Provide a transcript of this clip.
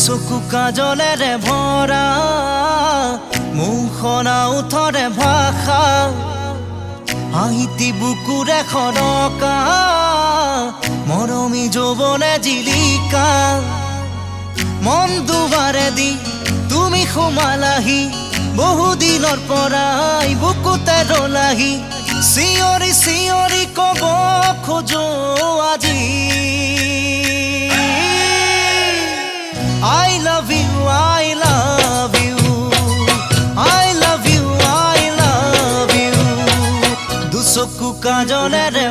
চকু কাজলেৰে ভৰা মুখনা উঠৰে ভাষা আহিতি বুকুৰে খৰকা মৰমী যৌৱনে জিলিকা মন দুবাৰে দি তুমি সোমালাহি বহুদিনৰ পৰাই বুকুতে ৰলাহি চিঞৰি চিঞৰি কব খোজো আজি I love you, I love you, I love you, I love you. দুচকু কাজলেৰে